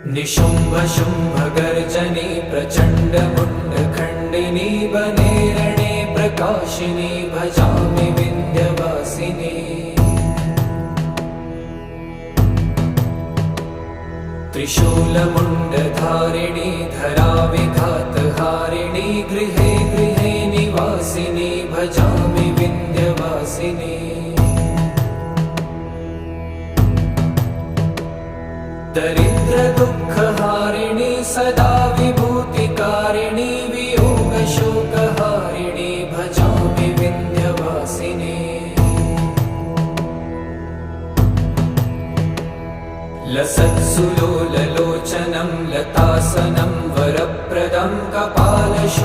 निशुम्भ शुम्भ गर्जनी प्रचण्ड मुण्डखण्डिनी वने रणे प्रकाशिनी भजामि विन्ध्यवासिनी। त्रिशूलमुण्डधारिणी धराविघातहारिणी गृहे गृहे निवासिनी भजामि विन्ध्यवासिनी। दरिद्र दुःखहारिणी सदा विभूतिकारिणी वियोगशोकहारिणी भजामि विन्ध्यवासिनी। लसत्सुलोललोचनं लतासनं वरप्रदं कपालशूलधारिणी